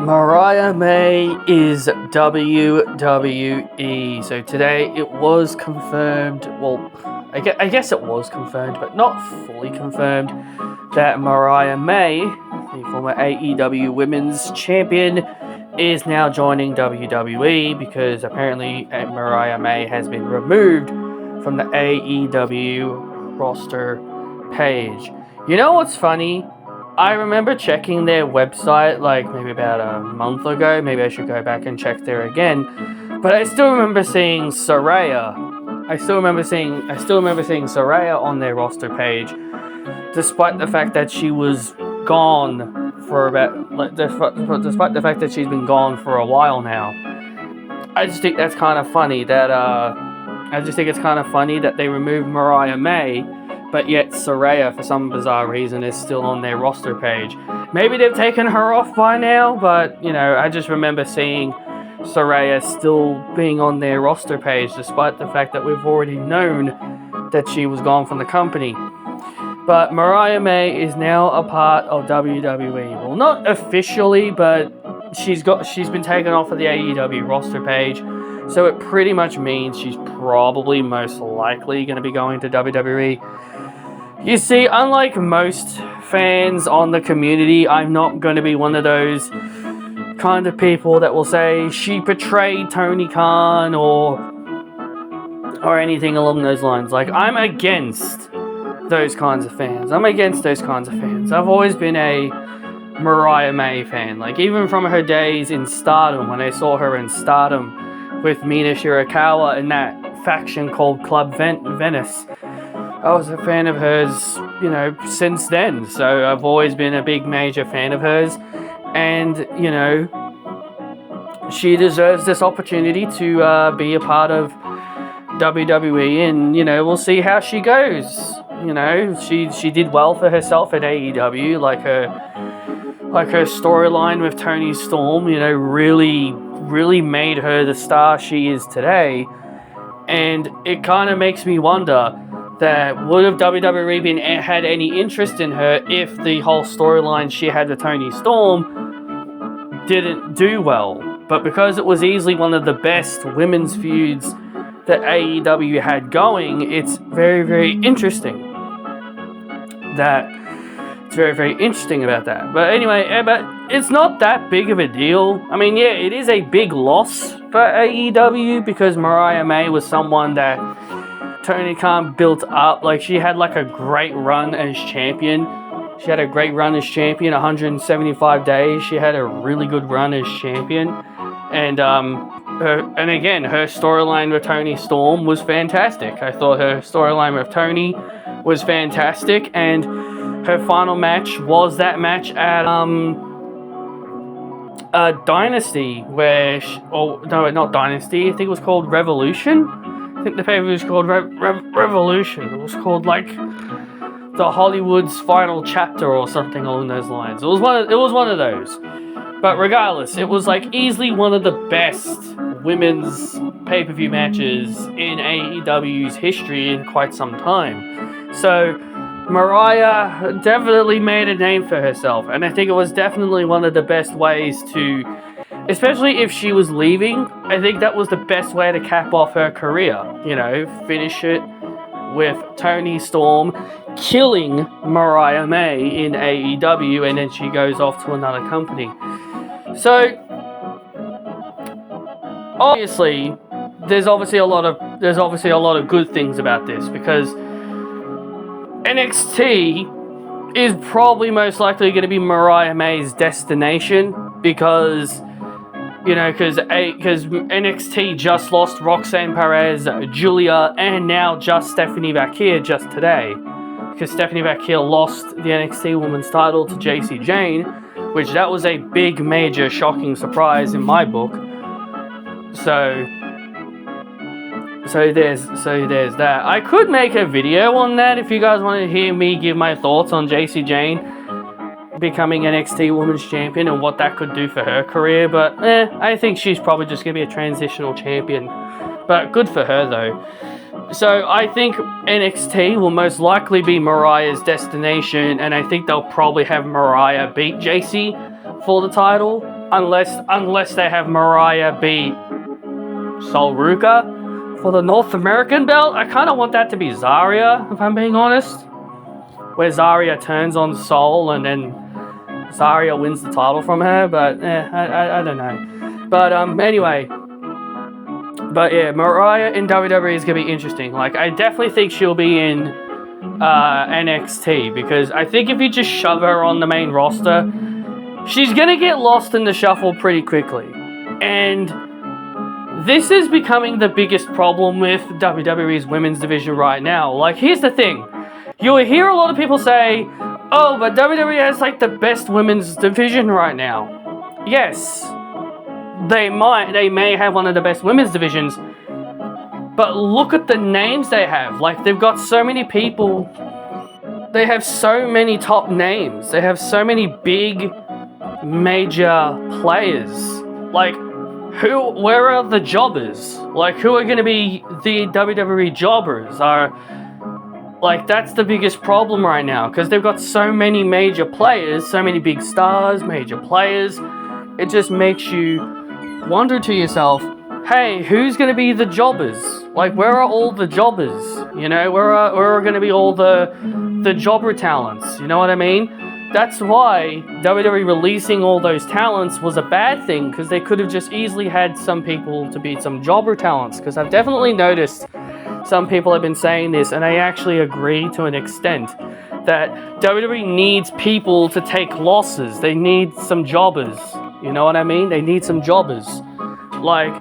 Mariah May is WWE. So today it was confirmed, well, I guess it was confirmed, but not fully confirmed, that Mariah May, the former AEW Women's Champion, is now joining WWE because apparently Mariah May has been removed from the AEW Roster Page. You know what's funny? I remember checking their website like maybe about a month ago. Maybe I should go back and check there again. But I still remember seeing Saraya. I still remember seeing Saraya on their roster page, despite the fact that she was gone for despite the fact that she's been gone for a while now. I just think that's kind of funny that they removed Mariah May, but yet Saraya, for some bizarre reason, is still on their roster page. Maybe they've taken her off by now, but, I just remember seeing Saraya still being on their roster page, despite the fact that we've already known that she was gone from the company. But Mariah May is now a part of WWE. Well, not officially, but she's been taken off of the AEW roster page, so it pretty much means she's probably most likely going to be going to WWE. You see, unlike most fans on the community, I'm not going to be one of those kind of people that will say she betrayed Tony Khan or anything along those lines. Like, I'm against those kinds of fans. I've always been a Mariah May fan. Like, even from her days in Stardom, when I saw her in Stardom with Mina Shirakawa in that faction called Club Venice, I was a fan of hers, since then. So I've always been a big major fan of hers. And, she deserves this opportunity to be a part of WWE. And, we'll see how she goes. She did well for herself at AEW. Like her storyline with Toni Storm, really made her the star she is today. And it kind of makes me wonder that would have WWE had any interest in her if the whole storyline she had with Toni Storm didn't do well. But because it was easily one of the best women's feuds that AEW had going, it's very, very interesting. It's very, very interesting about that. But anyway, but it's not that big of a deal. I mean, yeah, it is a big loss for AEW because Mariah May was someone that Tony Khan built up. Like, she had a great run as champion. 175 days. She had a really good run as champion. And her storyline with Toni Storm was fantastic. I thought her storyline with Toni was fantastic, and her final match was that match at Dynasty, not Dynasty. I think it was called Revolution. I think the paper was called Revolution. It was called the Hollywood's final chapter or something along those lines. It was one of those. But regardless, it was easily one of the best women's pay-per-view matches in AEW's history in quite some time. So Mariah definitely made a name for herself, and I think it was definitely one of the best ways to, especially if she was leaving, I think that was the best way to cap off her career. Finish it with Toni Storm killing Mariah May in AEW, and then she goes off to another company. So obviously, there's obviously a lot of good things about this, because NXT is probably most likely going to be Mariah May's destination, because NXT just lost Roxanne Perez, Julia, and now just Stephanie Vaquer just today. Because Stephanie Vaquer lost the NXT Women's title to JC Jane, which that was a big, major, shocking surprise in my book. So there's that. I could make a video on that if you guys want to hear me give my thoughts on JC Jane becoming NXT Women's Champion and what that could do for her career, but I think she's probably just going to be a transitional champion. But good for her, though. So I think NXT will most likely be Mariah's destination, and I think they'll probably have Mariah beat JC for the title. unless they have Mariah beat Sol Ruka for the North American belt. I kind of want that to be Zarya, if I'm being honest, where Zarya turns on Sol and then Zarya wins the title from her. But I don't know. But anyway. But yeah, Mariah in WWE is going to be interesting. Like, I definitely think she'll be in NXT, because I think if you just shove her on the main roster, she's going to get lost in the shuffle pretty quickly. And this is becoming the biggest problem with WWE's women's division right now. Like, here's the thing. You'll hear a lot of people say, oh, but WWE has like the best women's division right now. Yes. They may have one of the best women's divisions, but look at the names they have. Like, they've got so many people. They have so many top names. They have so many big, major players. Like, where are the jobbers? Like, who are going to be the WWE jobbers? That's the biggest problem right now, because they've got so many major players, so many big stars, major players. It just makes you wonder to yourself, hey, who's going to be the jobbers? Like, where are all the jobbers? You know, where are going to be all the jobber talents? You know what I mean? That's why WWE releasing all those talents was a bad thing, because they could have just easily had some people to be some jobber talents. Because I've definitely noticed some people have been saying this, and I actually agree to an extent, that WWE needs people to take losses. They need some jobbers. You know what I mean? They need some jobbers. Like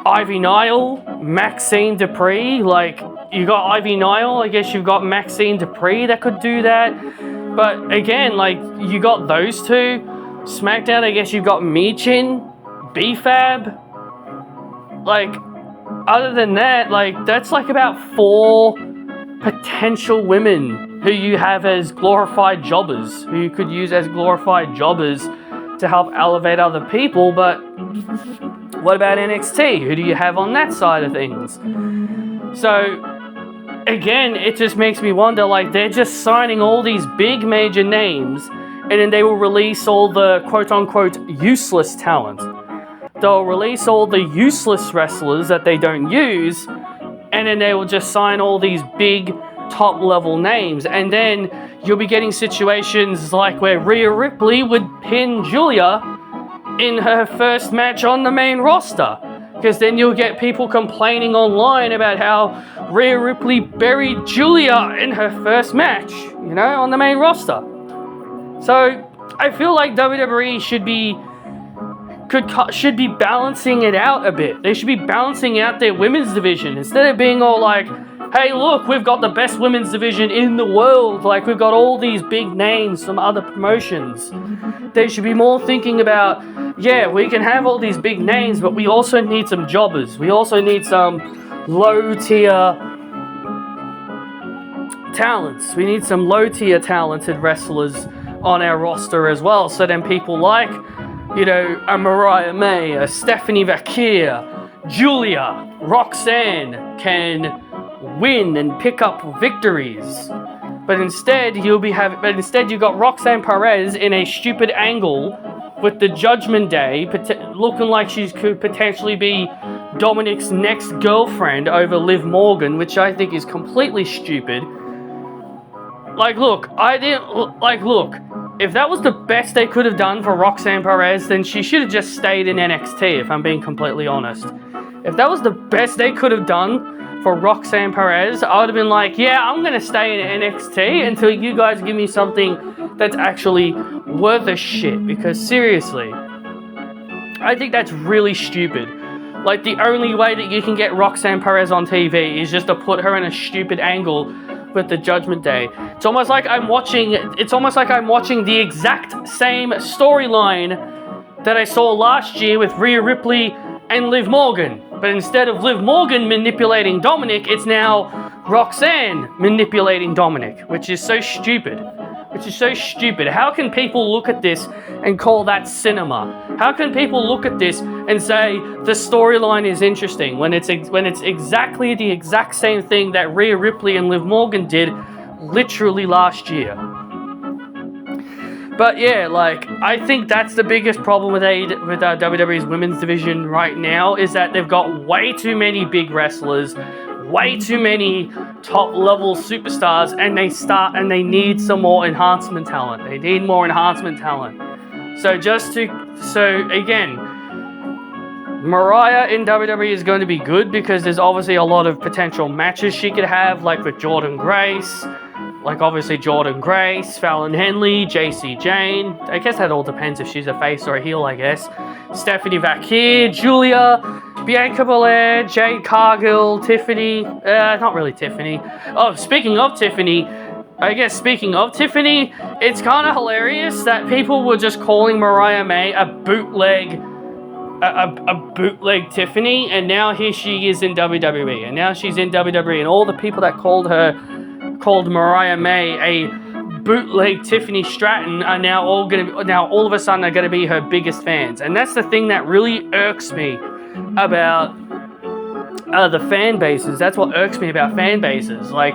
Ivy Nile, Maxine Dupree. Like, you got Ivy Nile, I guess you've got Maxine Dupree that could do that. But again, like, you got those two. SmackDown, I guess you've got Michin, B-Fab. Like, other than that, like, that's like about 4 potential women who you have as glorified jobbers, who you could use as glorified jobbers to help elevate other people. But what about NXT? Who do you have on that side of things? So again, it just makes me wonder, like, they're just signing all these big major names, and then they will release all the quote-unquote useless talent. They'll release all the useless wrestlers that they don't use, and then they will just sign all these big top-level names. And then you'll be getting situations like where Rhea Ripley would pin Julia in her first match on the main roster. Because then you'll get people complaining online about how Rhea Ripley buried Julia in her first match, you know, on the main roster. So I feel like WWE should be balancing it out a bit. They should be balancing out their women's division instead of being all like, hey, look, we've got the best women's division in the world. Like, we've got all these big names from other promotions. They should be more thinking about, yeah, we can have all these big names, but we also need some jobbers. We also need some low-tier talents. We need some low-tier talented wrestlers on our roster as well. So then people like, you know, a Mariah May, a Stephanie Vaquer, Julia, Roxanne can win and pick up victories. But instead you got Roxanne Perez in a stupid angle with the Judgment Day looking like she could potentially be Dominic's next girlfriend over Liv Morgan, which I think is completely stupid. Look, if that was the best they could have done for Roxanne Perez, then she should have just stayed in NXT, if I'm being completely honest. If that was the best they could have done for Roxanne Perez, I would have been like, yeah, I'm going to stay in NXT until you guys give me something that's actually worth a shit. Because seriously, I think that's really stupid. Like, the only way that you can get Roxanne Perez on TV is just to put her in a stupid angle with the Judgment Day. It's almost like I'm watching the exact same storyline that I saw last year with Rhea Ripley and Liv Morgan. But instead of Liv Morgan manipulating Dominic, it's now Roxanne manipulating Dominic, which is so stupid. How can people look at this and call that cinema? How can people look at this and say the storyline is interesting when it's exactly the exact same thing that Rhea Ripley and Liv Morgan did literally last year? But yeah, like, I think that's the biggest problem with WWE's women's division right now, is that they've got way too many big wrestlers, way too many top-level superstars, and they need some more enhancement talent. They need more enhancement talent. So again, Mariah in WWE is going to be good because there's obviously a lot of potential matches she could have, like with Jordan Grace, Fallon Henley, JC Jane. I guess that all depends if she's a face or a heel, I guess. Stephanie Vakir, Julia, Bianca Belair, Jade Cargill, Tiffany. Not really Tiffany. Oh, speaking of Tiffany, it's kind of hilarious that people were just calling Mariah May a bootleg Tiffany, and now here she is in WWE, and all the people that called Mariah May a bootleg Tiffany Stratton are now all of a sudden are gonna be her biggest fans. And that's the thing that really irks me about the fan bases. That's what irks me about fan bases. Like,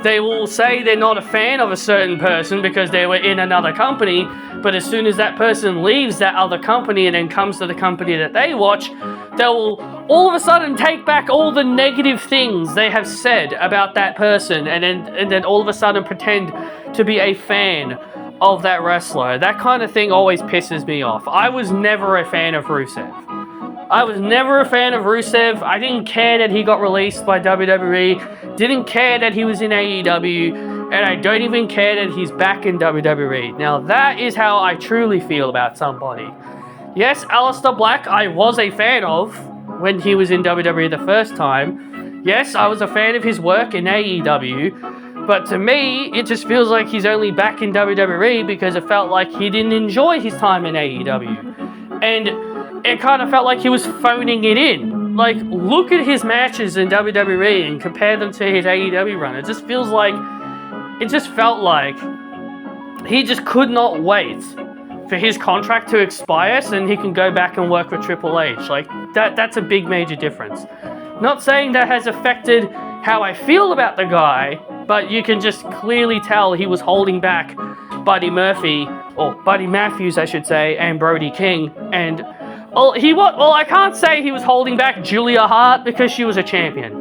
they will say they're not a fan of a certain person because they were in another company, but as soon as that person leaves that other company and then comes to the company that they watch, they will all of a sudden take back all the negative things they have said about that person, and then all of a sudden pretend to be a fan of that wrestler. That kind of thing always pisses me off. I was never a fan of Rusev. I didn't care that he got released by WWE, didn't care that he was in AEW, and I don't even care that he's back in WWE. Now, that is how I truly feel about somebody. Yes, Aleister Black I was a fan of when he was in WWE the first time. Yes, I was a fan of his work in AEW, but to me, it just feels like he's only back in WWE because it felt like he didn't enjoy his time in AEW. And it kind of felt like he was phoning it in. Like, look at his matches in WWE and compare them to his AEW run. It just felt like he just could not wait for his contract to expire so he can go back and work with Triple H. Like, that's a big major difference. Not saying that has affected how I feel about the guy, but you can just clearly tell he was holding back Buddy Matthews, I should say, and Brody King, and I can't say he was holding back Julia Hart because she was a champion.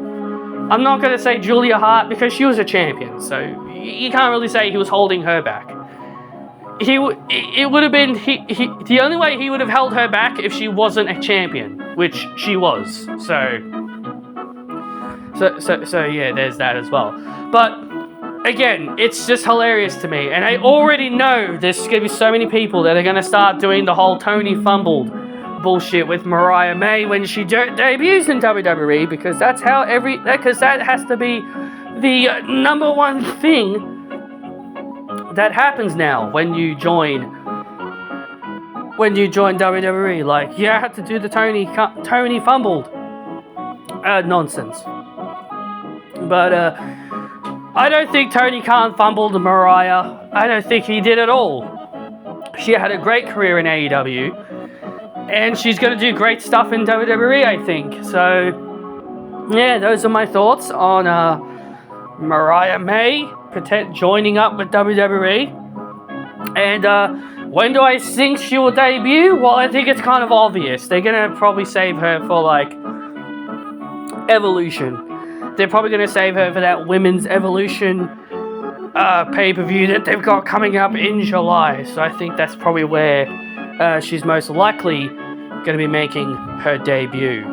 I'm not going to say Julia Hart because she was a champion, so you can't really say he was holding her back. It would have been the only way he would have held her back if she wasn't a champion, which she was. So yeah, there's that as well. But again, it's just hilarious to me, and I already know there's going to be so many people that are going to start doing the whole Tony fumbled bullshit with Mariah May when she debuts in WWE, because that has to be the number one thing that happens now when you join WWE. Like, you have to do the Tony fumbled nonsense. But I don't think Tony Khan fumbled Mariah. I don't think he did at all. She had a great career in AEW. And she's going to do great stuff in WWE, I think. So, yeah, those are my thoughts on Mariah May joining up with WWE. And when do I think she will debut? Well, I think it's kind of obvious. They're going to probably save her for, like, Evolution. They're probably going to save her for that Women's Evolution pay-per-view that they've got coming up in July. So I think that's probably where she's most likely going to be making her debut.